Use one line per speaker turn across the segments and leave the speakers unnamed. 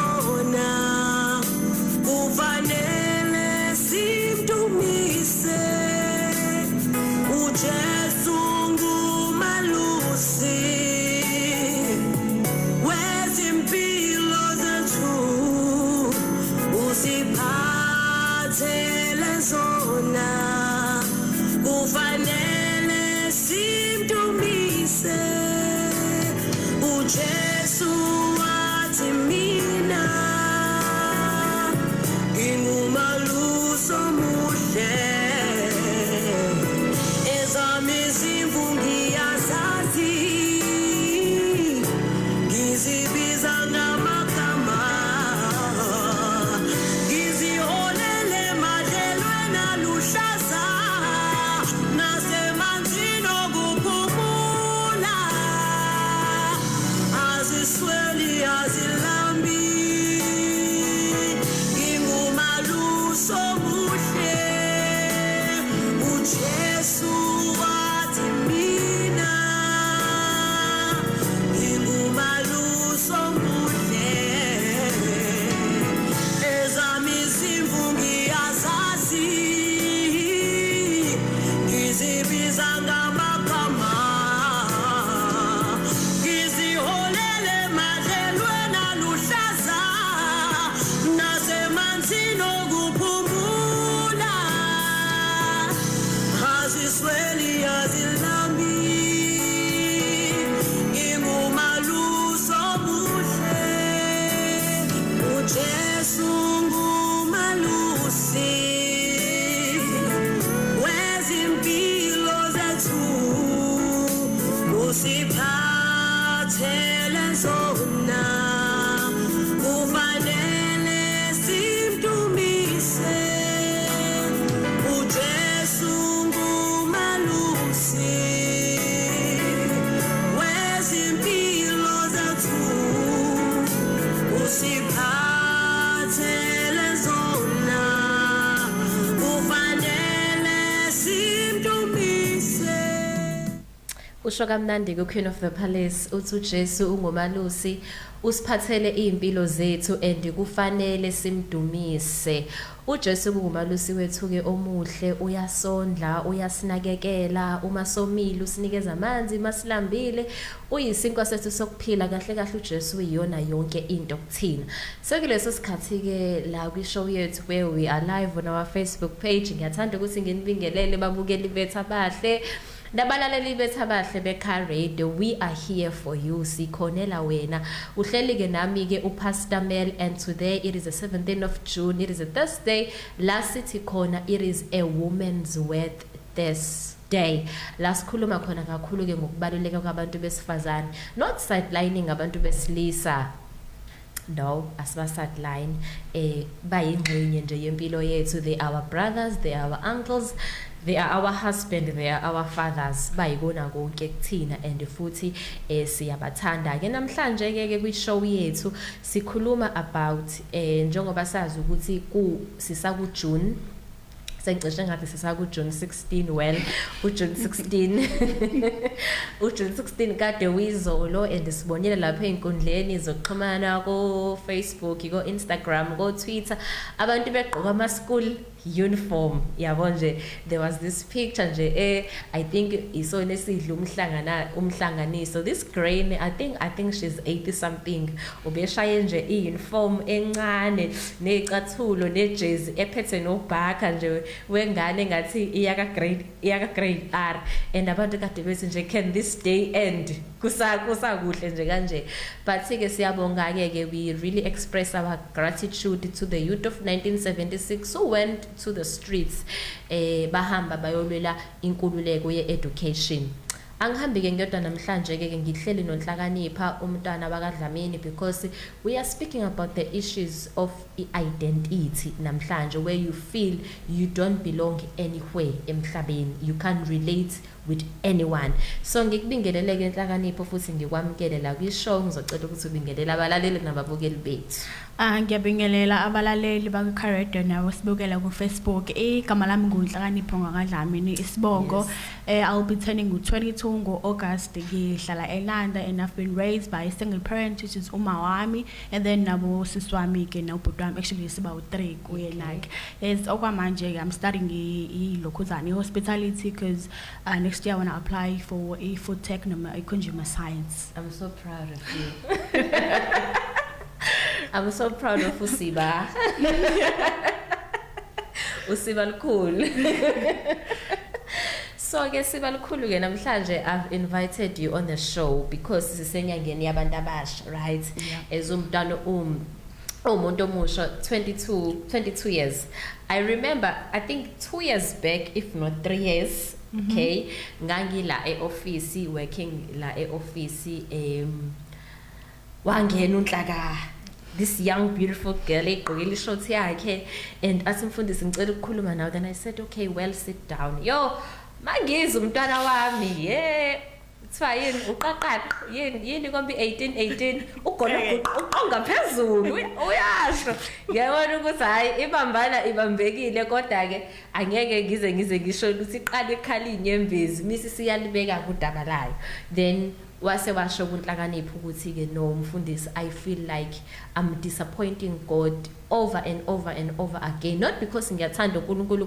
zona kufanele simdumise uJesu ngumalusi wezimpilo zethu usiphathele zona kufanele simdumise uJesu wathi mina ngingumalusi omuhle ezami izimvu ngiyazazi ngizibiza ngamagama ngiziholele emadlelweni aluhlaza nasemanzini okuphumula azisweli azilambi ngingumalusi omuhle uJesu wathi mina ngingumalusi omuhle ezami izimvu ngiyazazi ngizibiza ngamagama ngiziholele emadlelweni aluhlaza nasemanzini okuphumula azisweli azilambi ngingumalusi omuhle uJesu ngumalusi wezimpilo zethu usiphathele zona kufanele simdumise uJesu ngumalusi wezimpilo zethu usiphathele zona kufanele simdumise.
Usho kamnandi ku Queen of the Palace uthi uJesu ungumalusi usiphathele impilo zethu and kufanele simdumise. uJesu kungumalusi wethu ke omuhle uyasondla uyasinakekela uma somile usinikeza amanzi masilambile uyisinkwa sethu sokuphila kahle kahle uJesu uyiyona yonke into kuthina. Sekuleso sikhathi ke la kwi show yethu where we are live on our Facebook page ngiyathanda ukuthi nginibingelele babukeli bethu abahle nabalaleli bethu abahle beKha Radio. We are here for you sikhonela wena uhleli ke nami ke uPastor Mel and today it is the 17th of June, it is a Thursday. Last city khona it is a women's worth this day. Last sikhuluma khona kakhulu ke ngokubaluleka kwabantu besifazane, not sidelining abantu besilisa. No, asiba sideline bayingxenye nje yempilo yethu. They are our brothers, they are our uncles, they are our husband, they are our fathers. Bayibona konke kuthina and futhi siyabathanda ke. Namhlanje ke kwi show yethu sikhuluma about njengoba sazi ukuthi sisaku June sengicishe ngathi sisaku June 16. Well, uJune 16 uJune 16 kade uyizolo and sibonile lapha einkundleni zokuxhumana ko Facebook, ko Instagram, ko Twitter abantu begqoka ama school uniform. Yabo nje there was this picture nje I think isona esidla umhlanganiso. This grain I think she's 80 something ubeshaye nje iuniform encane necathulo nejezi ephethe nobhaka nje wengane ngathi iyaka grade R and abantu kade bethi nje can this day end kusakuhle nje kanje. But ke siyabonga ke we really express our gratitude to the youth of 1976 who went to the streets bahamba bayolwela inkululeko ye-education. Angihambi ke ngiyodwa namhlanje ke ngihleli noNhlakanipho umntwana bakaDlamini because we are speaking about the issues of identity namhlanje, where you feel you don't belong anywhere emhlabeni, you can't relate with anyone. So ngikubingelele ke Nhlakanipho futhi ngikwamukele la kwi show. Ngizocela ukuthi ubingelele abalaleli nababukeli bethu.
Ngiyabingelela abalaleli bakwiCarradio nawo sibukela kuFacebook. Igama lami nguNhlakanipho ngaKaDlamini isibongo. I'll be turning 22 ngo-August. Ngihlala eLanda and I've been raised by a single parent which is umawami and then nabo siswami ke nobhuti wami actually siba u3 kuye like. It's okwamanje I'm studying iLokhuzane hospitality because next year I want to apply for a food tech and consumer science.
I'm so proud of you. I'm so proud of Usiba. Usiba lukhulu. So ke siba lukhulu ke namhlanje I've invited you on the show because sisenyangeni yabantu abasha, right? Ezumntwana umuntu omusha 22 years. I remember I think 2 years back if not 3 years, okay, ngangila e-office working la e-office wangena uNhlaka this young beautiful girl egqokile ishort yakhe and asimfundisi ngicela ukukhuluma nawe. Then I said okay, well sit down. Yo mangiza umntwana wami kuthiwa yini uqaqaqa yini kombi 18 ugona uqonga phezulu uyasho ngiyabona ukuthi hayi ibambekile kodwa ke angeke ngize ngisho ukuthi iqala ikhala inyembezi misi siyalibeka kudaba layo. Then wase washo kuNhlakanipho ukuthi ke no mfundisi I feel like I'm disappointing God over and over again, not because ngiyathanda uNkulunkulu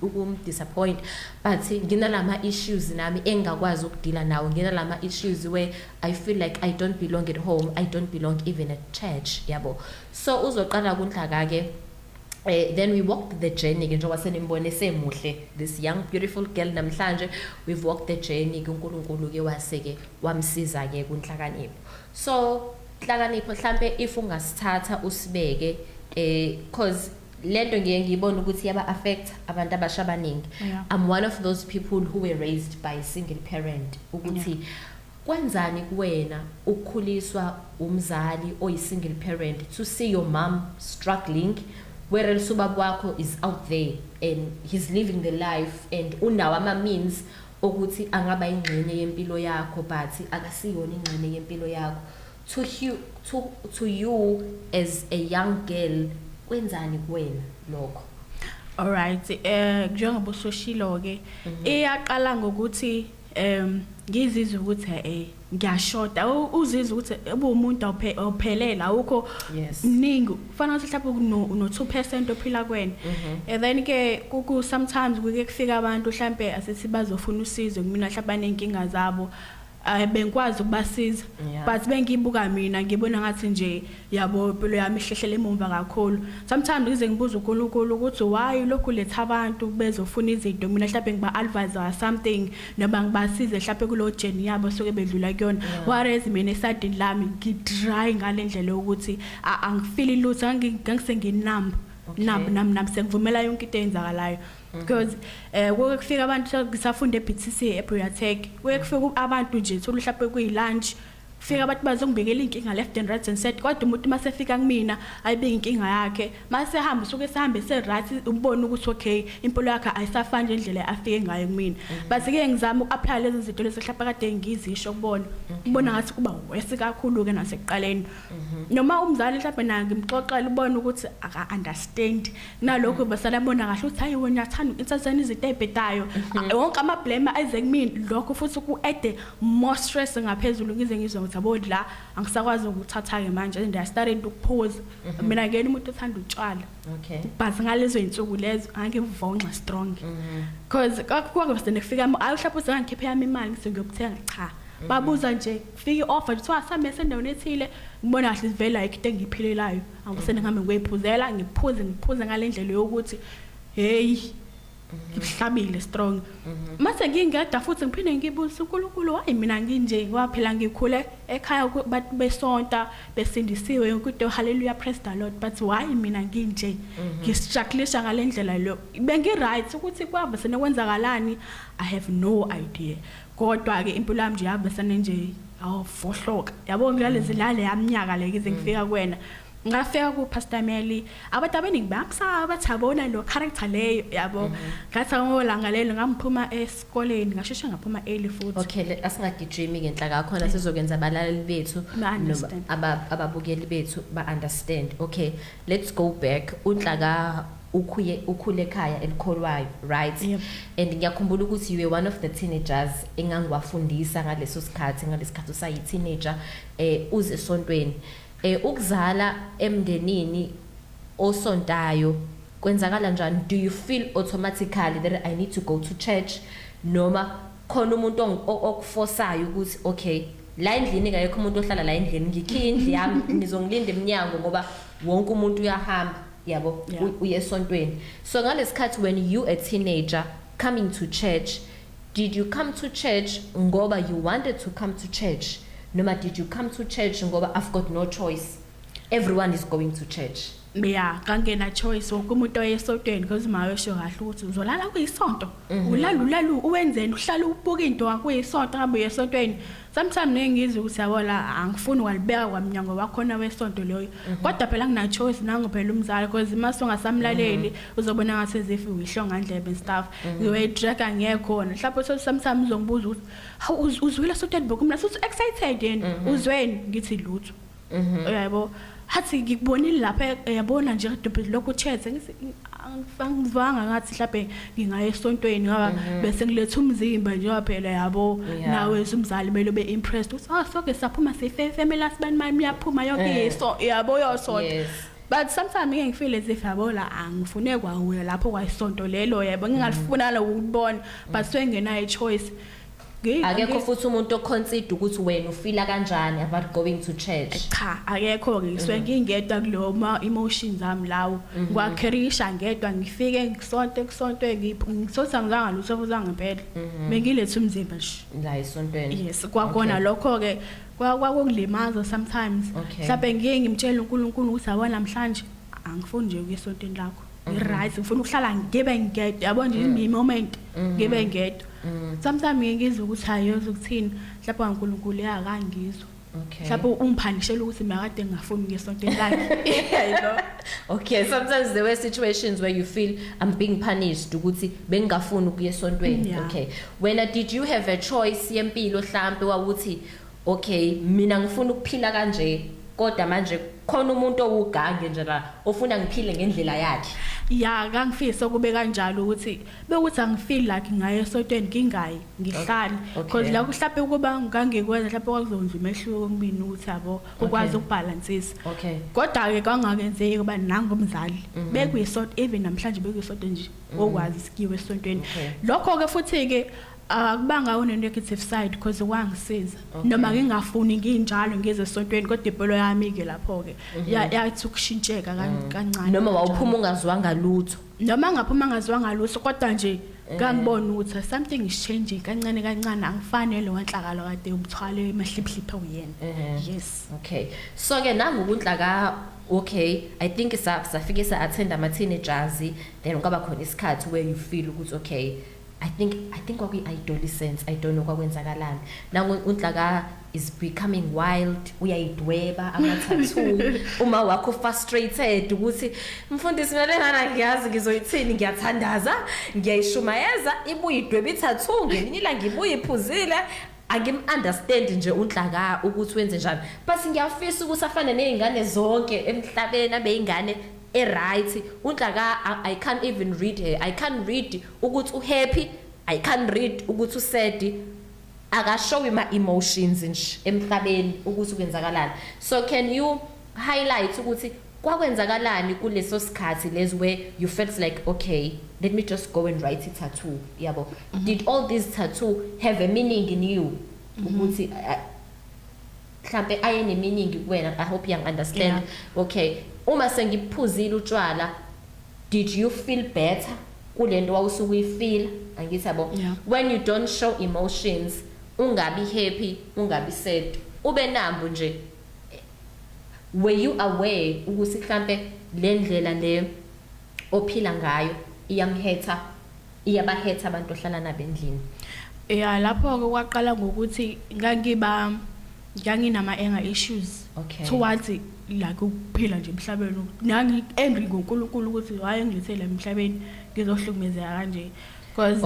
ukumdisappoint but nginalama issues nami engakwazi ukudila nawo, nginalama issues where I feel like I don't belong at home, I don't belong even at church yabo. So uzoqala kuNhlaka ke then we walked the journey ke njengoba senimbone semuhle this young beautiful girl namhlanje. We've walked the journey ke uNkulunkulu ke waseke wamsiza ke kuNhlakanipho. So Nhlakanipho mhlambe if ungasithatha usibeke cause lento ngiye ngibona ukuthi yaba affect abantu abasha abaningi. I'm one of those people who were raised by a single parent ukuthi kwenzani kuwena ukukhuliswa umzali oyi single parent to see your mom struggling whereas ubaba wakho is out there and he's living the life and unawo ama means ukuthi angaba ingxenye yempilo yakho but akasiyona ingxenye yempilo yakho. To you as a young girl kwenzani kuwena lokho?
Alright, njengoba usoshilo ke iyaqala ngokuthi ngizizwe ukuthi ngiyashoda uzizwe ukuthi ubumuntu ophelela awukho mningi kufanele mhlawumbe no 2% ophila kwena and then ke sometimes kuke kufika abantu mhlawumbe asithi bazofuna usizo kumina mhlawumbe nenkinga zabo bengikwazi ukubasiza but bengibuka mina ngibona ngathi nje yabo impilo yami ihlehlele emumva kakhulu. Sometimes ngize ngibuza uNkulunkulu ukuthi why lokhu letha abantu bezofuna izinto mina mhlawumbe ngiba advise or something noma ngibasize mhlawumbe kulo journey yabo soke bedlula kuyona. Whereas mina esadini lami ngidry ngalendlela ukuthi angifeel lutho ngangisenginamba nam sengivumela yonke into eyenzakalayo because kufika abantu ngisafunda eBTC ePriatech kufika abantu nje thola mhlawumbe kuyilunch fika abantu bazongibekela inkinga left and right and said kodwa umuntu masefika kumina ayibeka inkinga yakhe mase hamba usuke sihambe right ubone ukuthi okay impilo yakhe ayisafani nje indlela afike ngayo kumina but ke ngizama ukuapply lezi zinto lezi mhlawumbe kade ngizisho kubona ngathi kuba wesi kakhulu ke nasekuqaleni noma umzali mhlawumbe na ngimxoxela ubone ukuthi aka understand nalokho basalabona kahle ukuthi hayi wena uyathanda insazana izinto ezibhedayo wonke ama blame ayeze kumina lokho futhi ku add more stress ngaphezulu ngize ngizwe ukuthi la angisakwazi ukuthatha ke manje and I started ukuphuza mina ngene umuntu othanda utshwala but ngalezo insuku lezo angivonxa strong because kwakuke bese nekufika ayuhlapho sengikhiphe yami imali ngisengiyokuthenga cha babuza nje fika offer kuthiwa sambe sendaweni ethile ngibona kahle sivela ikho engiphilelayo angisene ngihambe ngiyiphuzela ngiphuze ngalendlela yokuthi hey ngihlabile strong mase ngingeda futhi ngiphinde ngibuza uNkulunkulu hayi mina nginje kwaphela ngikhule ekhaya abantu besonta besindisiwe yonke into hallelujah praise the Lord but why mina nginje ngistrugglisha ngalendlela lo bengi right ukuthi kwaba senekwenzakalani I have no idea kodwa ke impilo yami nje yabe sene nje awufohloka yabo ngilalezi lale yaminyaka leke ngifika kuwena ngafika ku Pastor Meli abantu abaningi bakusaba bathabona lo character leyo yabo ngathi ngolanga lelo ngamphuma esikoleni ngasheshe ngaphuma early futhi
okay asingagijimi ngenhlaka khona sizokwenza abalaleli bethu ababukeli bethu ba understand okay let's go back uNhlaka ukhule ekhaya elikholwayo right and ngiyakhumbula ukuthi you were one of the teenagers engangiwafundisa ngalesikhathi usayi teenager uze esontweni ukuzala emndenini osontayo kwenzakala njani do you feel automatically that I need to go to church noma khona umuntu okuforsayo ukuthi okay la endlini ngayekho umuntu ohlala la endlini ngikhiye indlu yami nizongilinda eminyango ngoba wonke umuntu uyahamba yabo uye esontweni so ngalesikhathi when you a teenager coming to church did you come to church ngoba you wanted to come to church noma did you come to church ngoba I've got no choice everyone is going to church
kangena choice wokumuntu oyesontweni because mayosho kahle ukuthi uzolala kuyisonto ulala uwenzeni uhlala ubuka into akuyisonto ngabe uyesontweni sometimes ngengizwe ukuthi yabola angifuni ukwalibeka kwamnyango wakhona wesonto leyo kodwa phela ngina choice nangu phela umzali because mase ungasamlaleli uzobona ngathi ezifi uyihlonga ndlebe and stuff we drag angekhona mhlawumbe so sometimes uzongibuza ukuthi uzwile sontweni bokumla so excited yini uzweni ngithi lutho yabo hathi ngikubonile lapha yabona nje kodwa lokho chethe ngithi angivanga ngathi mhlawumbe ngingaye esontweni ngoba bese ngiletha umzimba nje phela yabo nawe umzali belo be impressed uthi soke saphuma family asibani mami yaphuma yonke so yabo yosonto but sometimes ngifeel as if yabola angifune kwawuya lapho kwayisonto lelo yebo ngingalifuna lo ukubona but sengenayo choice
akekho futhi umuntu oconsider ukuthi wena ufila kanjani about going to church
cha akekho ngiswe ngingedwa kuloma emotions ami lawo ngwakherisha ngedwa ngifike ngisonto ngisotha ngizanga lutho uzanga ngempela bengilethe umzimba nje
la esontweni
yes kwakhona lokho ke kwakulimaza sometimes mhlawumbe ngimtshela uNkulunkulu ukuthi yabona namhlanje angifuni nje ukuyesontweni lakho right ngifuna ukuhlala ngibe ngedwa yabo nje imi moment ngibe ngedwa sometimes ngiyizwa ukuthi hayoza ukuthini mhlawumbe uNkulunkulu yakangizwa mhlawumbe ungiphanishela ukuthi makade ngingafuni ukuyesontweni lakhe
okay sometimes there were situations where you feel I'm being punished ukuthi bengingafuni ukuyesontweni okay when did you have a choice yempilo mhlawumbe wawuthi okay mina ngifuna ukuphila kanje kodwa manje khona umuntu owugange nje la ofuna ngiphile ngendlela yakhe
kangifisa kube kanjalo ukuthi bekuthi angifeel like ngaye esontweni ngingayi ngihlali because la kuhlaphe ukuba ngangikwenza mhlawumbe kwakuzonza umehluko ngibini ukuthi yabo ukwazi ukubalansisa kodwa ke kwangakenzeki kuba nangomzali bekuyisonto even namhlanje bekuyisonto nje okwazi sikiwe esontweni lokho ke futhi ke akubanga une negative side because wangisiza noma ngingafuni nginjalo ngize esontweni kodwa impilo yami ke lapho ke yathi ukushintsheka kancane
noma wawuphuma ungazwanga lutho
noma ngaphuma ngazwanga lutho kodwa nje ngangibona ukuthi something is changing kancane angifanele wanhlakalo kade umthwale emahliphlipha uyena yes
okay so ke nangokunhlaka okay I think safike attend ama teenagers then ungaba khona isikhathi where you feel ukuthi okay I think adolescence I don't know kwakwenzakalani nangu uNhlaka is becoming wild uyayidweba ama-tattoo uma wakho frustrated ukuthi mfundisi mina lena ngiyazi ngizoyithini ngiyathandaza ngiyayishumayeza ibuye idweba i-tattoo ngelinye ilanga ngibuye iphuzile angim-understand nje uNhlaka ukuthi wenze njani but ngiyafisa ukuthi afane nezingane zonke emhlabeni abeyingane right uNhlaka I can't even read her I can't read ukuthi uhappy I can't read ukuthi usad akashow my emotions nje emhlabeni ukuthi kwenzakalani so can you highlight ukuthi kwakwenzakalani kuleso sikhathi les where you felt like okay let me just go and write a tattoo yabo did all these tattoo have a meaning in you ukuthi mhlambe ayene meaning kuwena I hope you understand okay uma sengiphuzile utshwala did you feel better kulento wawusuku ifeel angithi yabo when you don't show emotions ungabi happy ungabi sad ube nambu nje were you aware ukuthi mhlambe le ndlela le ophila ngayo iyabahetha abantu ohlala nabo endlini
lapho ke kwaqala ngokuthi nganginama anger issues towards like ukuphila nje emhlabeni nangi angry ngoNkulunkulu ukuthi hayi engilethele emhlabeni ngizohlukumezeka kanje because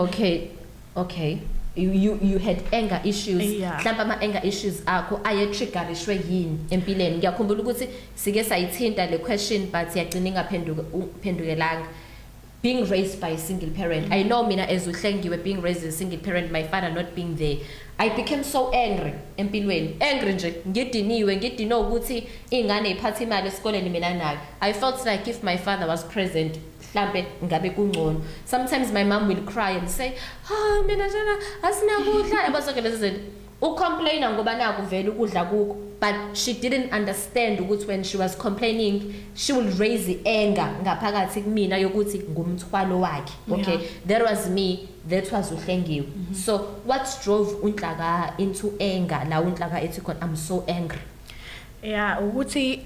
okay you had anger issues
Yeah.
mhlawumbe ama anger issues akho ayetriggerishwe yini empilweni ngiyakhumbula ukuthi sike sayithinta le question but yagcina ingaphendukelanga being raised by a single parent. I know mina as Hlengiwe being raised as a single parent, my father not being there, I became so angry empilweni. Angry nje ngidiniwe ukuthi ingane iphatha imali esikoleni mina nayo. I felt like if my father was present mhlambe ngabe kungcono. Sometimes my mom will cry and say, "Ah, mina njena asinakudla." Yabasonke lezi zinto. Ucomplaina ngoba naku vele ukudla kuko, but she didn't understand ukuthi when she was complaining she will raise the anger ngaphakathi kumina yokuthi ngumthwalo wakhe. Okay, that was me, that was Hlengiwe. So what drove uNhlaka into anger? La uNhlaka ethi khona I'm so angry.
Yeah, ukuthi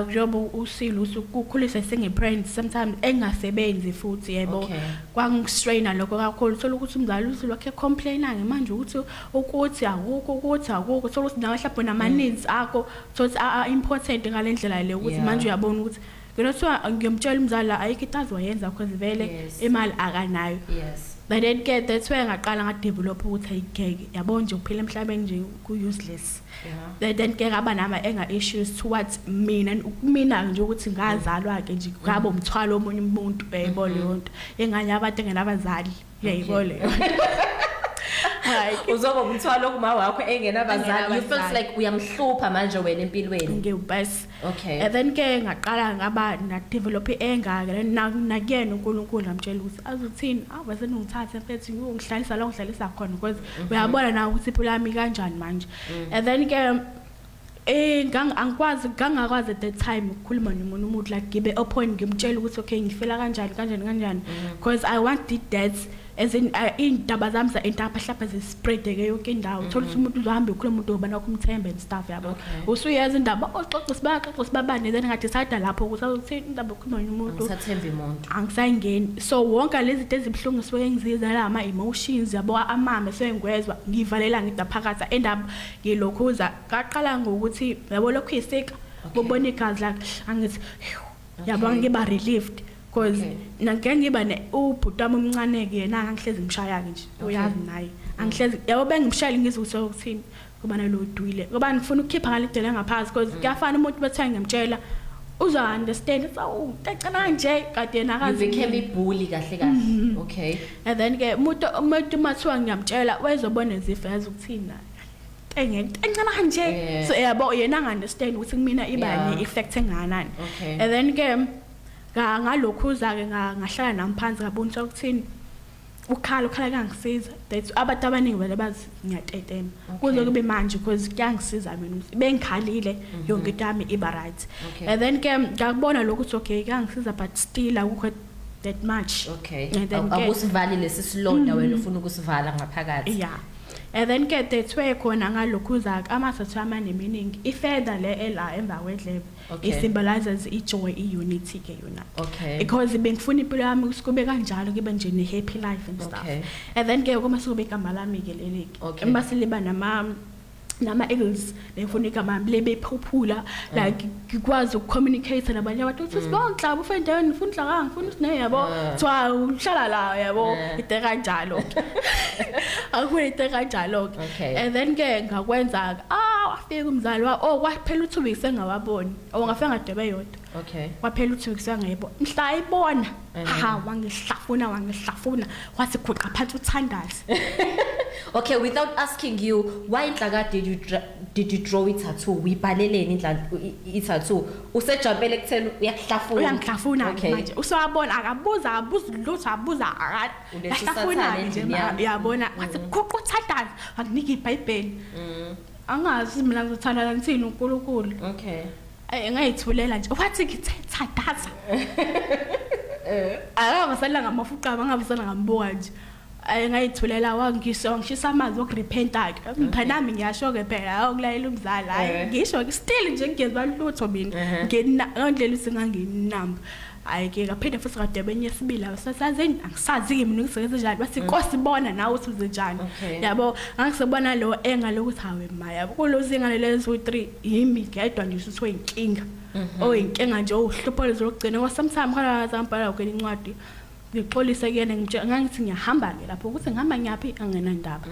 njengoba usilo ukukhulisa single-parent sometimes engasebenzi futhi yebo kwangistraina lokho kakhulu thola ukuthi umzali usilo wakhe complaina manje ukuthi akukho thola ukuthi nawe mhlawumbe nama needs akho thothi important ngalendlela le ukuthi manje uyabona ukuthi nginothiwa ngiyomtshela umzali ayikho into azoyenza because vele imali akanayo. But then that's where ngaqala ngadevelop ukuthi ayigeke yabona nje ukuphila emhlabeni nje ku-useless. Then ke ngaba nama anger issues towards mina nje ukuthi ngazalwa ke nje ngaba umthwalo omunye umuntu yebo leyo nto enganye abantu engenabazali yebo leyo.
Uzoba umthwalo kuma wakho engenabazali, you felt like uyamhlupha manje wena empilweni.
Ngiyubasi.
Okay.
And then ke ngaqala ngaba na develop anger ke nakuyena uNkulunkulu ngamtshela ukuthi azuthini awase ngithathe mfethu ngihlalisa la ngihlalisa khona because uyabona na ukuthi impilo yami kanjani manje. And then ke ngangakwazi at that time ukukhuluma nomuntu like gibe open ngimtshela ukuthi okay ngifela kanjani because I wanted that as in indaba zami za entapha hlapha ze spread ke yonke indawo thola ukuthi umuntu uzohamba ukhuluma umuntu obana kumthemba and stuff yabo usuyazi indaba oxoxa sibabane then ngathi sada lapho ukuthi akuthini indaba ukhuluma nomuntu
ngisathemba umuntu
angisayingeni so wonke lezi zinto ezibhlungu sifike ngizizwa la ama emotions yabo amama sengwezwa ngivalela ngidaphakatha endaba ngilokhuza ngaqala ngokuthi yabo lokhu isika bobona igazi la angithi yabo ngiba relieved because nangengiba ne ubhutama omncane ke yena angihlezi ngishaya ke nje uyazi naye angihlezi yabo bengimshayela ngizwe ukuthini kuba nalo dwile ngoba ngifuna ukukhipha ngalidela ngaphansi because kuyafana umuntu bethe ngimtshela uzo understand so ucacana nje kade yena akazi
became ibully kahle okay
and then ke umuntu mathiwa ngiyamtshela wezobona izifo yazi ukuthini encane nje so yabo yena understand ukuthi kumina ibani effect enganani and then ke ngalokhuza ke ngahlala namphansi ngabona ukuthini ukhala kangisiza that abantu abaningi vele bazi ngiyatetema kuze kube manje because kuyangisiza mina bengikhalile yonke into yami iba right and then ke ngakubona lokuthi okay kuyangisiza but still akukho that much
awusivali lesi silonda wena ufuna ukusivala ngaphakathi
and then ke that's where khona ngalokhuza amasathu amane meaning ifeather le ela emva kwedlebe it symbolizes ijoy iunity ke yona because bengifuna impilo yami usikube kanjalo kibe nje ne happy life and stuff and then ke kuma sikube igama lami ke leleke masiliba nama eagles bengifuna igama lebe phuphula like ngikwazi ukucommunicate nabanye abantu ukuthi sibonke ufendaweni ngifuna Nhlaka ngifuna usine yabo thwa uhlala la yabo ite kanjalo akufuna ite kanjalo and then ke ngakwenza wafika umzali wa kwaphela u2 weeks engawaboni ngafika ngadebe yodwa kwaphela u2 weeks ngayebo mhla ibona wangihlafuna wathi khuqa phansi uthandazi.
Okay, without asking you, why Nhlaka did you draw it tattoo? Uyibhaleleni tattoo. Usejampele kutheni
uyangihlafuna manje. Usawabona akabuza lutho abuza akahlafuna nje yabona wathi khuqa uthandazi akunika iBhayibheli. Angazi mina ngizothandana ngithini uNkulunkulu. Ngayithulela nje wathi ngithathaza. Akangasala ngamafuqa angabusana ngambuka nje. ngayithulela wangishisa amanzi okurepenta ke mphana nami ngiyasho ke phela awukulayela umzali hayi ngisho still nje ngiyezwa lutho mina ngendlela isinganginamba hayi ke kaphinde futhi kade benye sibili abasazeni angisazi mina ngisebenza njani bathi kosibona nawe uthi uzenjani yabo angisebona lo engalokuthi hawe maya kulozinga lezo 3 yimi ngedwa nje usitho inkinga oyinkinga nje uhlupho lezokugcina kwasamthamo khona zampala ukele incwadi ngixolise kuyena ngangithi ngiyahamba ke lapho ukuthi ngihamba ngiyapi angena indaba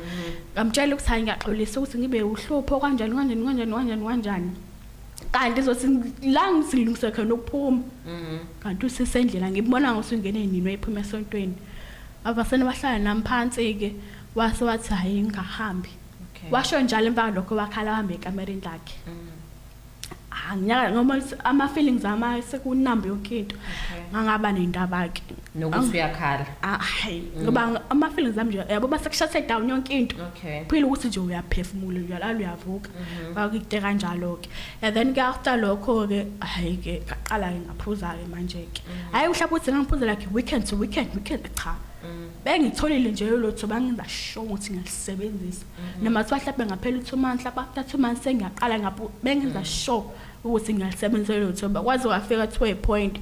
ngamtshela ukuthi hayi ngiyaxolisa ukuthi ngibe uhlupho kanjani kanti izothi la ngisilungise khona ukuphuma kanti usisendlela ngibona ngosungene nini wayiphuma esontweni abasene bahlala nami phansi ke wase wathi hayi ngingahambi washo njalo emva lokho wakhala hamba ekamereni lakhe anginyaka ngoba ama feelings ama sekunamba yonke into ngangaba nendaba ke
nokuthi uyakhala
hayi ngoba ama feelings ami nje yabo basekushathe down yonke into phela ukuthi nje uyaphefumula uyalala uyavuka bakuyite kanjalo ke and then ke after lokho ke hayi ke ngaqala ke ngaphuza ke manje ke hayi uhlapha uthi ngiphuza like weekend to weekend cha bengitholile nje lotho bangenza show ukuthi ngiyalisebenzisa noma sihlaphe ngaphela 2 months lapha after 2 months sengiyaqala bengenza show ukuthi ngiyalisebenzisa lotho bakwazi wafika to a point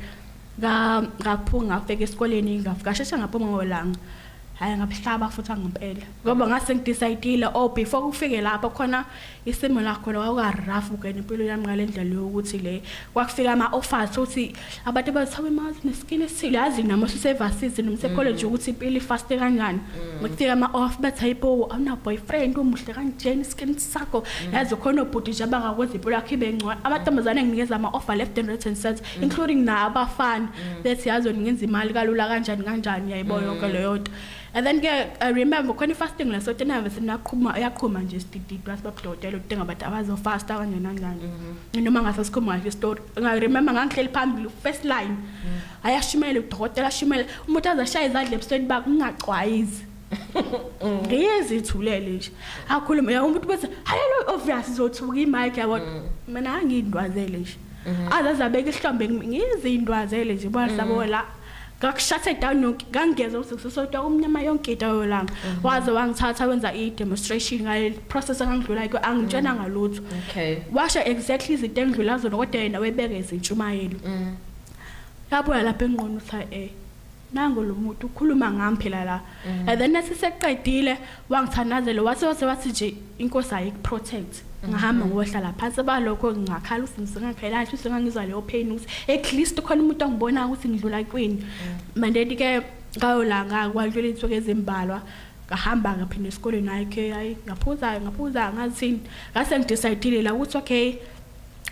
ngaphunga ngafika esikoleni ngafika shesha ngaphuma ngolanga hayi ngabuhlaba futhi ngempela ngoba ngase ngidecide before kufike lapha khona isimo lakho kwaka rough ke impilo yami ngalendlela yokuthi le kwakufika ama offers uthi abantu bathawe imali neskin esile yazi nami services nomse college ukuthi impilo fast kanjani ngifika ama off bathayipo awuna boyfriend umuhle kanjeni skin sakho yazi khona ubhuti nje abangakwenza impilo yakhe ibe ngcono amantombazane nginikeza ama offer left and right and center including nabafana bethi yazi ngenza imali kalula kanjani yayibona yonke leyo nto. And then I remember when fasting la so tena vese yaqhuma nje sidididwa sibabhlotela ukudinga abantu abazofasta kanjani noma ngasasikhuma nje story I remember ngangihleli phambili first line ayashimela udokotela ashimela umuntu azashaya izandla ebusweni bakhe ngingaqwayizi ngiyezithulele nje akhuluma umuntu bese hayelo obvious izothuka imic yabo mina angindwazele nje azazabeka ihlombe ngizindwazele nje basabo la ngakushuthe down ngangeza usisodwa umnyama yonke into yolanga waze wangithatha wenza i-demonstration ngale process angidlula yiko angitshena ngalutho washa exactly izinto engidlula zona kodwa yena webeke izintshumayelo lapho lapha engqondo uthi nango lo muntu ukhuluma ngami phela la and then nasiseqedile wangithanazela wathi nje inkosi ayiprotect ngahamba ngohlala phansi balokho ngakhala usingisengakhela nje usengangizwa leyo pain ukuthi at least khona umuntu angibona ukuthi ngidlula kwini manje ke ngayolanga kwandlula insuku ezimbalwa ngahamba ngaphinde esikoleni hayi ngaphuza ngathini ngase ngidecide la ukuthi okay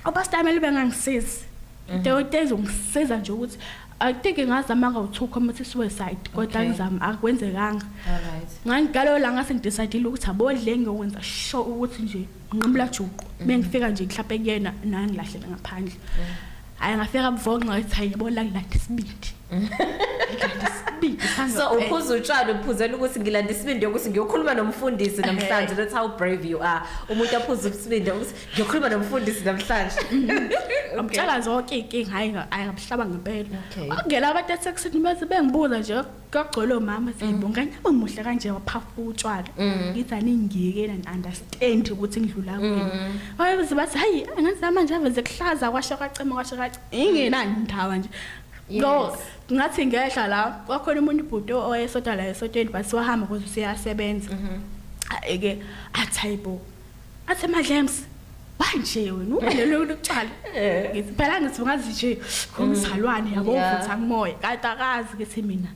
obastamele bengangisizi into ezongisiza nje ukuthi I think ngazama ngawuthuka suicide kodwa ngizama akwenzekanga ngangalo la ngase ngidecide ukuthi abodle ngokwenza sure ukuthi nje nqimla juqu bengifika nje mhlawumbe kuyena nangilahle ngaphandle hayi ngafika buvoko ngathi hayi yabona ngilanda isibindi
so uphuza utshwala uphuzela ukuthi ngilanda isibindi ukuthi ngiyokhuluma nomfundisi namhlanje that's how brave you are umuntu aphuza isibindi ukuthi ngiyokhuluma nomfundisi namhlanje
amtshela zonke inkinga hayi ngabuhlaba ngempela ngela abantu esekusini bese bengibuza nje kagcolo mama siyibonga nyaba muhle kanje waphafa utshwala ngithi aningiyeke and understand ukuthi ngidlula kwini bayibuza bathi hayi ngazama nje aveze kuhlaza kwasho kacema ingenani ndawa nje no ngathi ngehla la kwakhona umuntu ibhuti oyesota la esoteni basi wahamba ukuthi usiyasebenza ake athayibo athi madlems manje wena ubelelo lokutshala ngithi phela ngithi ngazi nje kumsalwane yabo uvutha umoya kanti akazi ukuthi mina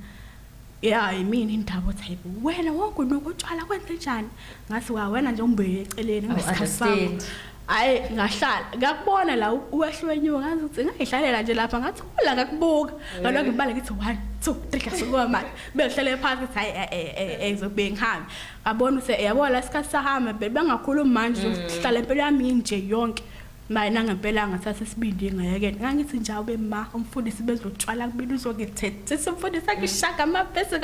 yimini indaba thayibo wena wonke nokutshala kwenze njani ngathi wena nje umbeke eceleni ngesikhathi hayi ngahlala ngakubona la uwehlwenyiwe ngathi ukuthi ngayihlalela nje lapha ngathi kula ngakubuka ngalokho ngibale ngithi 1 2 3 kasukuma manje behlele phansi ukuthi hayi ezobe ngihambe ngabona ukuthi yabona isikhathi sahamba bengakhuluma manje ukuhlala impela yami nje yonke mina ngempela ngathatha isibindi ngayekela ngangithi nje ube ma umfundisi bezotshwala kubili uzokethethe simfundisa ngishaka amabhese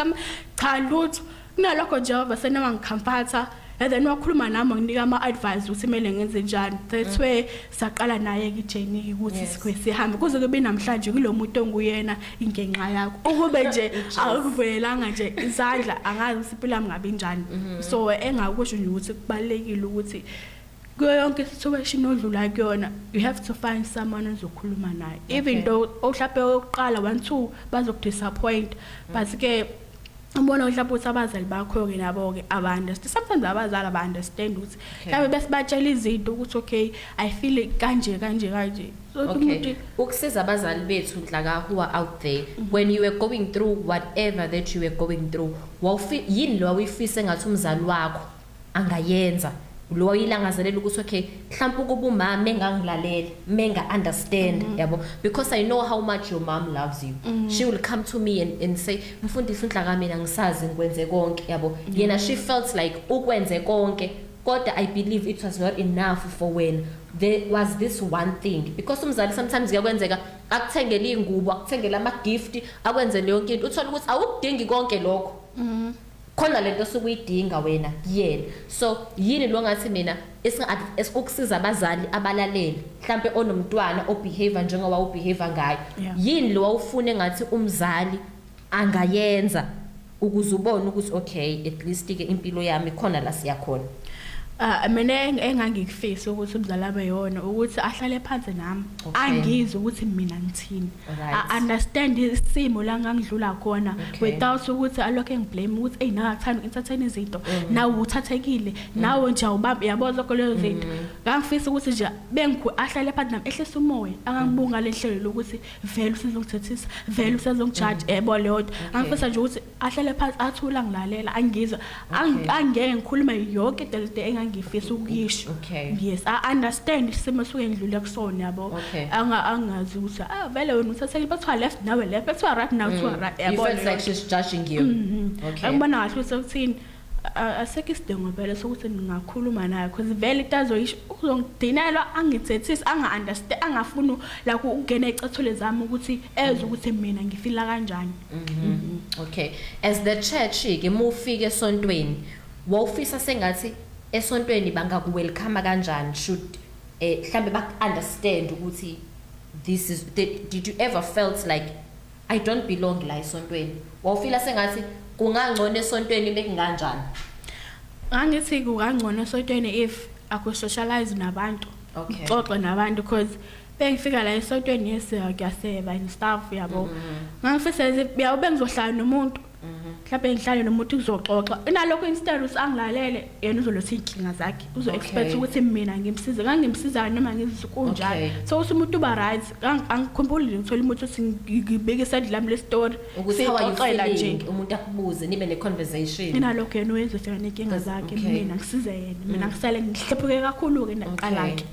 cha lutho kunalokho nje bese nama ngikhamfatha and then wakhuluma nami nginika ama-advice ukuthi kumele ngenze njani. That's where saqala naye-ke ijeni ukuthi sihambe kuze kube namhlanje kulo muntu onguyena ingenxa yakho ukube nje akuvelelanga nje izandla angazi isiphila ngabe njani. So engakusho nje ukuthi kubalekile ukuthi kuyo yonke situation odlula kuyona you have to find someone ozokhuluma naye even though ohlaphe oqala 1 2 bazokudisappoint but ke ubona mhlawumbe ukuthi abazali bakho ke nabo ke abanderstand sometimes abazali abanderstand ukuthi mhlawumbe besibatshela izinto ukuthi okay I feel kanje so
okay ukusiza abazali bethu Nhlaka who are out there when you were going through whatever that you were going through yini lo uyifise ngathi umzali wakho angayenza lo yilangazelela ukuthi okay mhlawumbe kuba umama engangilalela menga understand yabo because I know how much your mom loves you. She will come to me and say mfundisi Nhlaka mina ngisazi ngikwenze konke yabo yena she felt like ukwenze konke kodwa I believe it was not enough for when there was this one thing because umzali sometimes kuyakwenzeka akuthengele ingubo akuthengele ama gift akwenzele yonke into uthola ukuthi awukudingi konke lokho khona lento sokuyidinga wena yena so yini lo ngathi mina ukusiza abazali abalalele mhlambe onomntwana obehavior njengoba ubehave ngayo yini lo awufune ngathi umzali angayenza ukuze ubone ukuthi okay at least ke impilo yami khona la siyakhona.
Mina engangikufisa ukuthi umzali abe yona ukuthi ahlale phansi nami angizwe ukuthi mina ngithini I understand isimo la ngangidlula khona without ukuthi alokho ngiblame ukuthi hey nakathanda entertain izinto nawe uthathekile nawe nje awubambe yabo zonke lezo zinto ngangifisa ukuthi nje ahlale phansi nami ehlisa umoya angangibunga lehlelo lokuthi vele usizongithethisa vele usizongijudge yebo leyo ngangifisa nje ukuthi ahlale phansi athula ngilalela angizwe angeke ngikhuluma yonke into ngifisa ukuyisho yes I understand isimo soke ngidlule kusona yabo angazi ukuthi vele wena uthathekile bathiwa left nawe left bathiwa right nawe uthiwa right
yabo you feel like she's judging you
angibona kahle ukuthi asekho isidingo vele sokuthi ngingakhuluma naye because vele itazoyisho uzongidinelwa angithethisa anga-understand angafuna la ukungena ecathule zami ukuthi eze ukuthi mina ngifila kanjani.
Okay as the church ke mufike esontweni wawufisa sengathi esontweni bangakuwelcome kanjani should mhlambe understand ukuthi this is did you ever felt like I don't belong la esontweni wawufila sengathi kungangcono esontweni bekunganjani?
Angithi kungangcono esontweni if aku socialize nabantu xoxe nabantu because bengifika la esontweni yesiyaseba and stuff yabo ngangifisa yabo ngizohlala nomuntu mhlawumbe ngihlale nomuntu kuzoxoxa inalokho instead usangilalele yena uzoletha inkinga zakhe uzo expect ukuthi mina ngimsize ngangimsiza noma ngizikunjani so umuntu uba right angikhumbuli ngithola umuntu uthi ngibeke isandla lami le story
sixoxela nje umuntu akubuze nibe ne conversation
inalokho yena uyezofika nenkinga zakhe mina ngisize yena mina ngisale ngihlephuke kakhulu ke naqala ke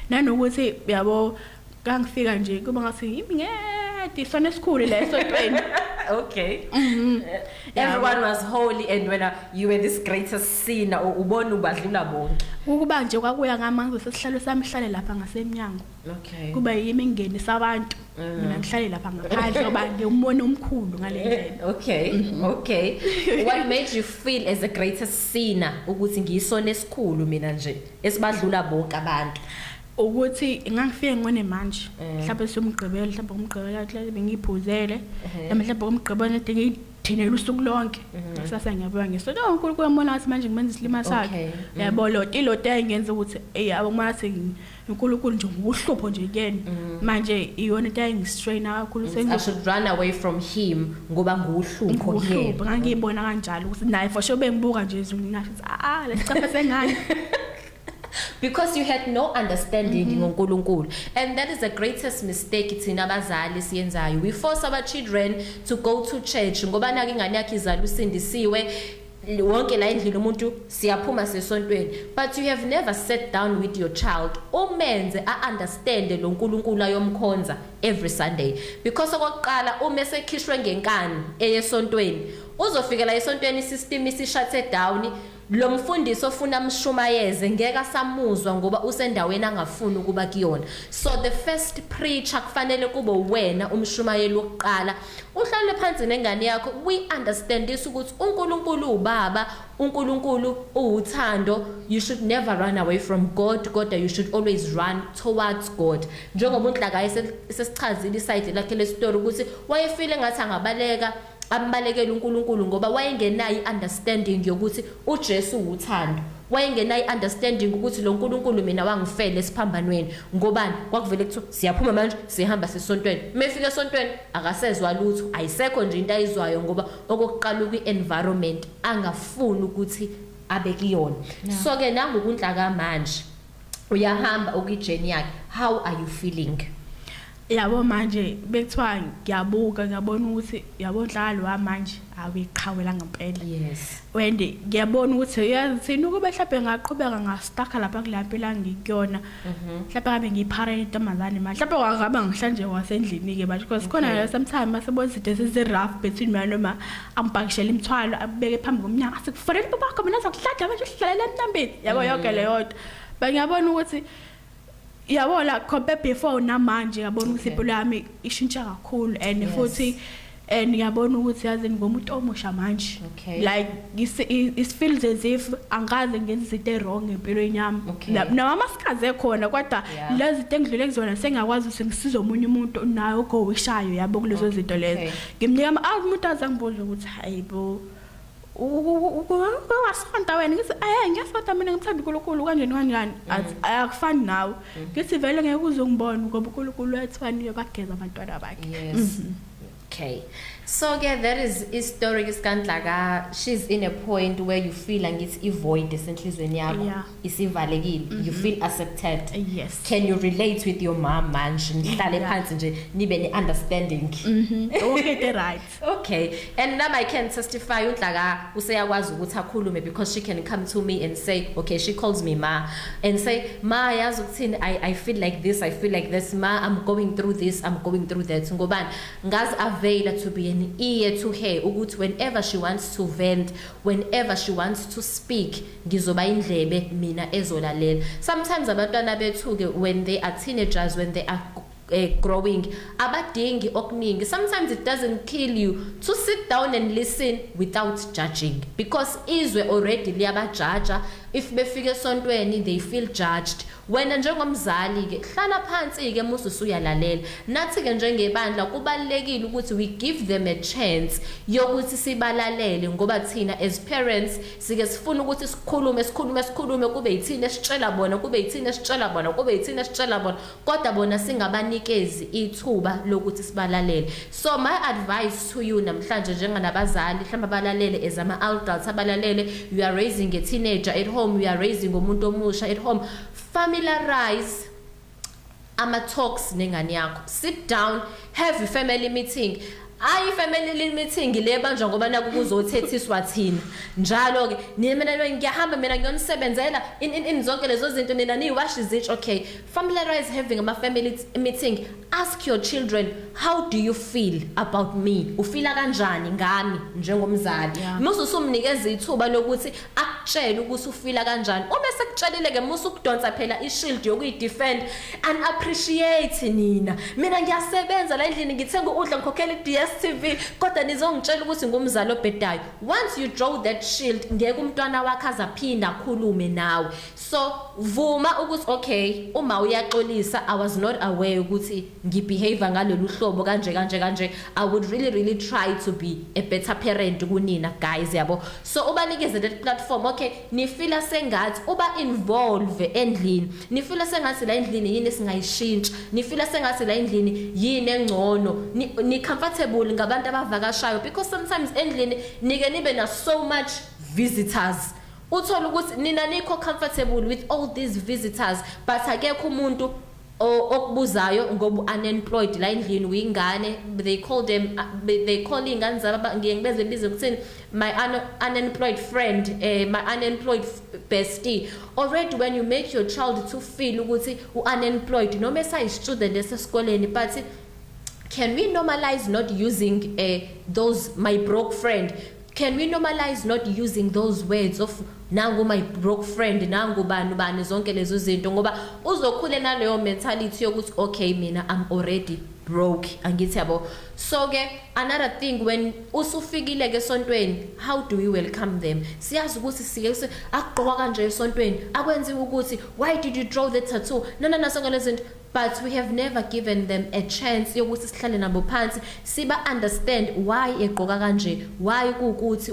nanokuthi yabo ngangifika nje kuba ngathi yimi ngedi sona esikhulu la esontweni.
Okay. Everyone was holy and when you were this greatest sinner ubona ubadlula bonke
ukuba nje kwakuya ngamanzi sesihlalo sami hlale lapha ngasemnyango kuba yimi ngene sabantu mina ngihlale lapha ngaphandle ngoba ngiyumbona omkhulu ngalendlela.
Okay what made you feel as the greatest sinner ukuthi ngiyisona esikhulu mina nje esibadlula bonke abantu
ukuthi ngangifike ngone manje mhlawumbe somgqibelo mhlawumbe umgqibelo mhlawumbe bengiphuzele mhlawumbe umgqibelo ngidinela usuku lonke kusasa ngiyabuya ngisonto uNkulunkulu uyabona ukuthi manje ngimenza isilima sakhe yabo lo day ngenza ukuthi awumathi uNkulunkulu nje uhlupho nje kuyena manje iyona into engistraina kakhulu
I should run away from him ngoba nguhlupho
kuyena ngangibona kanjalo ukuthi naye for sure bengibuka nje ngingasho lesichapha sengane
because you had no understanding ngoNkulunkulu and that is the greatest mistake thina abazali siyenzayo we force our children to go to church ngoba nake ingane yakhe izala usindisiwe wonke la endlini umuntu siyaphuma sesontweni but you have never sat down with your child umenze understand lo nkulunkulu ayomkhonza every Sunday because okokuqala uma esekhishwe ngenkani eyesontweni uzofika la esontweni system isishuthe down lo mfundisi ofuna amshumayeze ngeke asamuzwa ngoba usendaweni angafuni ukuba kuyona. So the first preacher kufanele kube wena umshumayeli wokuqala. Uhlale phansi nengane yakho, we understand this ukuthi uNkulunkulu ubaba, uNkulunkulu uthando. You should never run away from God, kodwa you should always run towards God. Njengoba uNhlakaye sesichazile iside lakhe le story ukuthi wayefile ngathi angabaleka ambalekela uNkulunkulu ngoba wayengenayo understanding yokuthi uJesu uthando. Wayengenayo understanding ukuthi lo uNkulunkulu mina wangifela esiphambanweni ngobani kwakuvele kuthi siyaphuma manje sihamba sesontweni. Mefika esontweni akasezwa lutho, ayisekho nje into ayizwayo ngoba okokuqala kwi-environment angafuni ukuthi abe kuyona. So ke nangokunhlaka manje uyahamba okujeni yakhe, how are you feeling?
Yabo manje bekuthiwa ngiyabuka ngiyabona ukuthi yabo Nhlalo wamanje awiqhawela ngempela.
Yes.
Wende ngiyabona ukuthi yathina ukube mhlawumbe ngaqhubeka ngastaka lapha kulapha ngikuyona. Mhlawumbe ngabe ngiyiphare intombazane manje. Mhlawumbe wangaba ngihlanje wasendlini ke manje because khona sometimes masebona izinto ezi-rough between mina noma ambhakishela imithwalo abeke phambi komnyango asikufanele babakho mina azokuhlala manje uhlalela emntambeni. Yabo yonke leyo nto. Ngiyabona ukuthi yabo la compare before namanje ngiyabona ukuthi impilo yami ishintsha kakhulu and futhi ngiyabona ukuthi yazi ngomuntu omusha manje. Like it feels as if angaze ngenza izinto wrong empilweni yami. Nama sikaze khona kodwa lezi zinto engidlule kuzona sengakwazi ukuthi ngisize omunye umuntu naye ogowishayo yabo kulezo zinto lezo. Ngimnika umuntu azangibuza ukuthi hayibo wasonta wena ngithi ngiyasonta mina ngithanda uNkulunkulu kanjeni kanjani akufani nawe ngithi vele ngeke uzongibona ngoba uNkulunkulu uyathifanile bageza abantwana bakhe.
Yes. Okay. So yeah, that is historic iskandlaka. She's in a point where you feel like it's void esenhlizweni yakho. Isivalekile. You feel accepted.
Yes.
Can you relate with your mom manje? Nihlale phansi nje nibe ne understanding.
Okay, right.
Okay. And now I can testify uNhlaka useyakwazi ukuthi akhulume because she can come to me and say, okay, she calls me ma and say, ma yazi ukuthini I feel like this, I feel like this, ma I'm going through this, I'm going through that. Ngobani ngazi avail to be an ear to her ukuthi whenever she wants to vent, whenever she wants to speak, ngizoba indlebe mina ezolalela. Sometimes abantwana bethu ke when they are teenagers, when they are growing abadingi okuningi. Sometimes it doesn't kill you to sit down and listen without judging because izwe already liyabajaja. If befike esontweni they feel judged. Wena njengomzali ke hlala phansi ke musu usuyalalela. Nathi ke njengebandla kubalekile ukuthi we give them a chance yokuthi sibalalele ngoba thina as parents sike sifuna ukuthi sikhulume kube yithina esitshela bona, kube yithina esitshela bona, kube yithina esitshela bona, kodwa bona singabanikezi ithuba lokuthi sibalalele. So my advice to you namhlanje njenganabazali mhlamba balalele as ama adults abalalele. You are raising a teenager at home, you are raising umuntu omusha at home. Familiarize ama-talks nengane yakho. Sit down, have a family meeting. Family meeting le banje ngoba naku kuzothethiswa thina njalo ke mina ngiyahamba mina ngiyonisebenzela in zonke lezo zinto nina niwash izitsh. Okay, familiarize having a family meeting. Ask your children, how do you feel about me? Ufila kanjani ngami njengomzali? Musu sumnikeza ithuba lokuthi akutshele ukuthi ufila kanjani. Uma sekutshelile ke musu ukudonsa phela ishield yokuyidefend and appreciate nina. Mina ngiyasebenza la endlini ngithenga udla ngikhokhela iDStv kodwa nizongitshela ukuthi ngumzali obhedayo. Once you draw that shield ngeke umntwana wakhe azaphinda akhulume nawe. So vuma ukuthi okay uma uyaxolisa I was not aware ukuthi ngibehave ngalolu hlobo kanje. I would really try to be a better parent kunina guys yabo. So ubanikeze that platform. Okay, nifila sengathi uba involve endlini. Nifila sengathi la endlini yini singayishintsha. Nifila sengathi la endlini yini engcono. Ni comfortable ngabantu abavakashayo because sometimes endlini nike nibe na so much visitors. Uthola ukuthi nina nikho comfortable with all these visitors but akekho umuntu okubuzayo ngoba unemployed la endlini uyingane. They call ingane zaba ngiyengibeze bize ukuthini my unemployed friend, my unemployed bestie. Already when you make your child to feel ukuthi unemployed noma esayi student esesikoleni, but can we normalize not using those my broke friend? can we normalize not using those words of nangu my broke friend, nangu bani zonke lezo zinto, ngoba uzokhule naleyo mentality yokuthi okay mina I'm already broke angithi yabo. So ke another thing, when usufikile ke esontweni, how do we welcome them? Siyazi ukuthi sike akugqoka kanje esontweni akwenziwe ukuthi why did you draw the tattoo, no sonke lezinto, but we have never given them a chance yokuthi sihlale nabo phansi siba understand why egqoka kanje, why kukuthi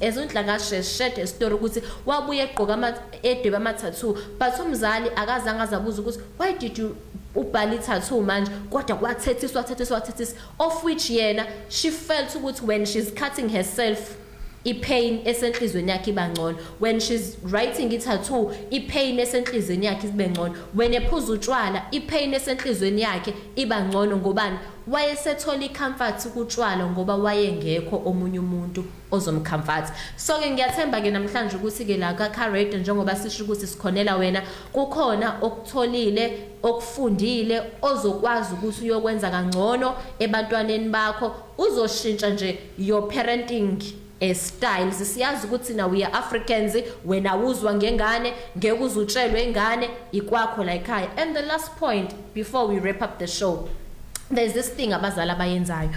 ezondla kashe shed a story ukuthi wabuye egqoka edweba ama tattoo, but umzali akazange azabuza ukuthi why did you ubhali tattoo manje, kodwa kwathethiswa of which yena she felt ukuthi when she's cutting herself ipain esenhlizweni yakhe ibangcono, when she's writing tattoo ipain esenhlizweni yakhe ibangcono, when ephuza utshwala ipain esenhlizweni yakhe ibangcono. Ngobani? Wayesethola icomfort ukutshwala ngoba wayengekho omunye umuntu ozomcomfort. So ke ngiyathemba ke namhlanje ukuthi ke la ka Carrot njengoba sisho ukuthi sikhonela wena, kukhona okutholile okufundile ozokwazi ukuthi uyokwenza kangcono ebantwaneni bakho, uzoshintsha nje your parenting styles. Siyazi ukuthi na we are Africans, wena uzwa ngengane ngeke uzutshelwe ingane ikwakho la ekhaya. And the last point before we wrap up the show, there's this thing abazali abayenzayo,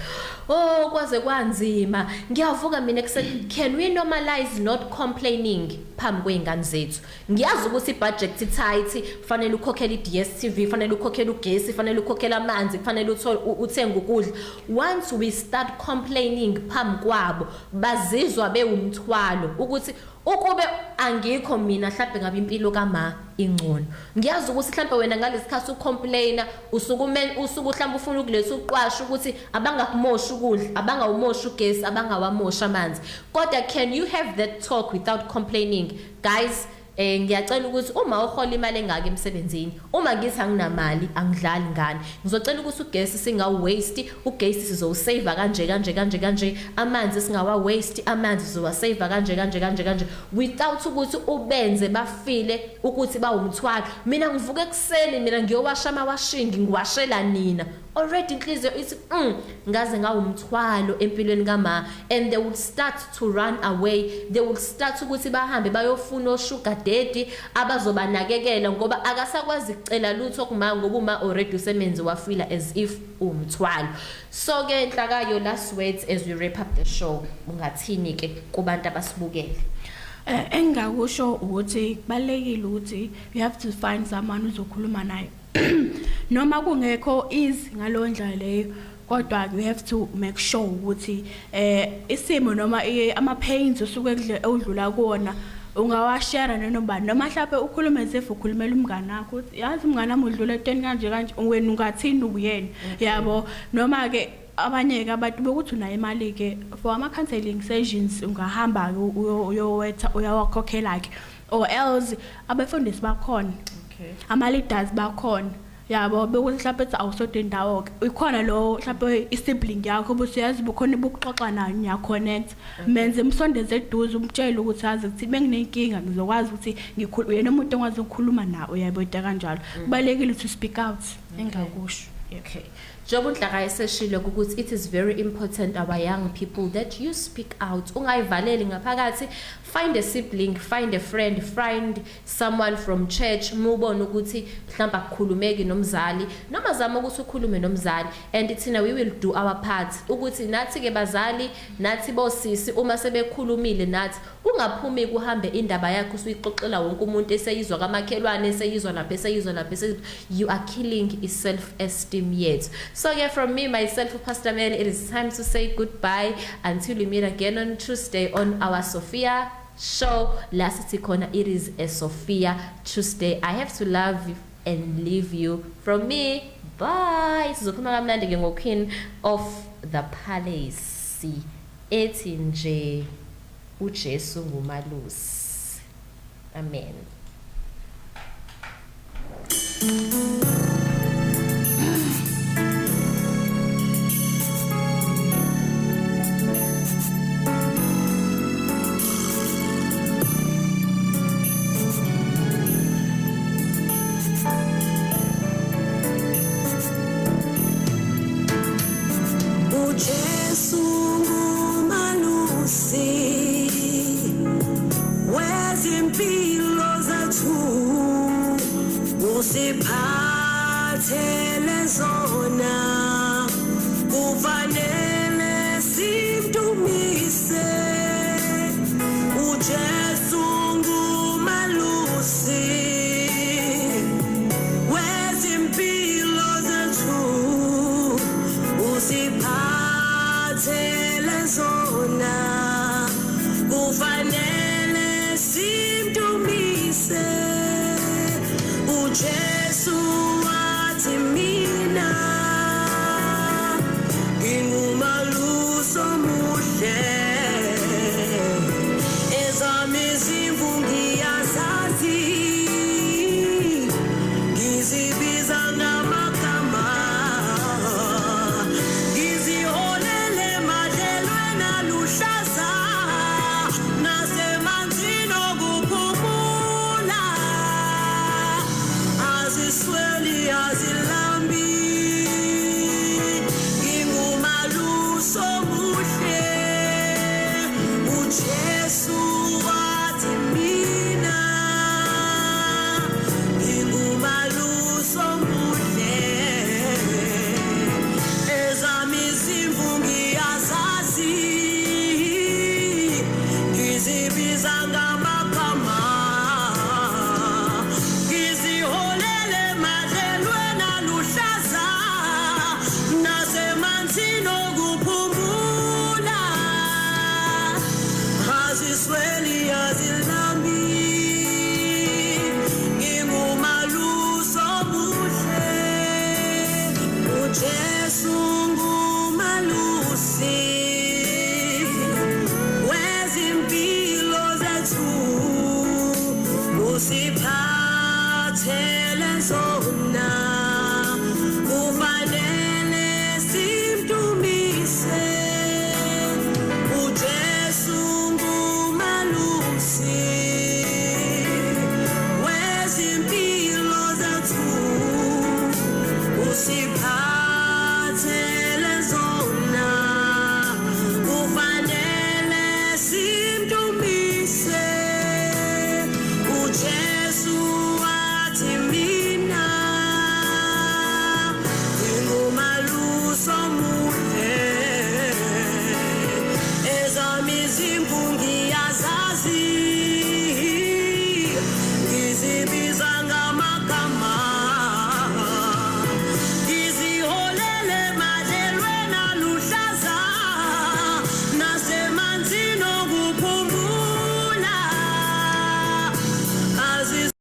oh kwaze kwanzima ngiyavuka mina ekuseni. Can we normalize not complaining phambi kweingane zethu? Ngiyazi ukuthi ibudget tight, fanele ukhokhela iDStv, fanele ukhokhela ugesi, fanele ukhokhela amanzi, fanele uthenga ukudla. Once we start complaining phambi kwabo, bazizwa bewumthwalo ukuthi ukube angikho mina mhlawumbe ngabe impilo kama ingcono. Ngiyazi ukuthi mhlawumbe wena ngalesikhathi ucomplaina usuku mhlawumbe ufuna ukuletha uqwasha ukuthi abangakumoshi ukudla, abangawumoshi ugesi, abangawamosha amanzi. Kodwa can you have that talk without complaining? Guys, ngiyacela ukuthi uma uhola imali engaka emsebenzini, uma ngithi anginamali angidlali ngani, ngizocela ukuthi ugesi singawu waste, ugesi sizowusave kanje, amanzi singawa waste, amanzi sizowasave kanje, without ukuthi ubenze bafile ukuthi bawumthwalo. Mina ngivuka ekseni, mina ngiyowasha amawashing, ngiwashela nina. Already inhliziyo ithi ngaze ngawumthwalo empilweni kama, and they will start to run away. They will start ukuthi bahambe bayofuna sugar daddy abazobanakekela ngoba akasakwazi ukucela lutho kuma ngoba uma already usemenzi wafila as if umthwalo. So ke Nhlakayo, last words as we wrap up the show, ungathini ke kubantu abasibukele?
Engakusho ukuthi kubalekile ukuthi you have to find someone uzokhuluma naye noma kungekho easy ngalo ndlela leyo, kodwa you have to make sure ukuthi isimo noma ama pains usuke udlula kuona ungawashare nenobani, noma mhlawumbe ukhulume nsefu ukhulumela umngane wakho ukuthi yazi umngane wami udlula eteni kanje wena ungathini uyena, yabo. Noma ke abanye ke abantu bokuthi una imali ke for ama counseling sessions ungahamba uyawakhokhela ke, or else abafundisi bakhona, ama leaders bakhona, yabo, bekuthi mhlawumbe ethi awusodwa indawo ke ikhona lo mhlawumbe isibling yakho busiyazi bukhona bukuxoxa nayo niyaconnect, menze umsondeze eduze umtshele ukuthi azi ukuthi benginenkinga ngizokwazi ukuthi ngikhulule yena umuntu engwazi ukukhuluma nawe, yabo into kanjalo. Kubalekile to speak out, engakusho.
Okay. Job Nhlakayo seshilo ukuthi it is very important our young people that you speak out. Ungayivaleli ngaphakathi, find a sibling, find a friend, find someone from church, mubona ukuthi mhlamba kukhulumeki nomzali, noma zama ukuthi ukhulume nomzali, and thina we will do our part ukuthi nathi ke bazali, nathi bosisi uma sebekhulumile nathi ungaphumi kuhambe indaba yakho usuyixoxela wonke umuntu eseyizwa kamakhelwane, eseyizwa lapha, you are killing self esteem yet. So yeah, from me, myself, Pastor Mary, it is time to say goodbye until we meet again on Tuesday on our Sophia show. Last corner, it is a Sophia Tuesday. I have to love you and leave you. From me, bye. Queen of the Palace. Etinje uJesu ngumalusi. Amen.
uJesu ngumalusi ngipha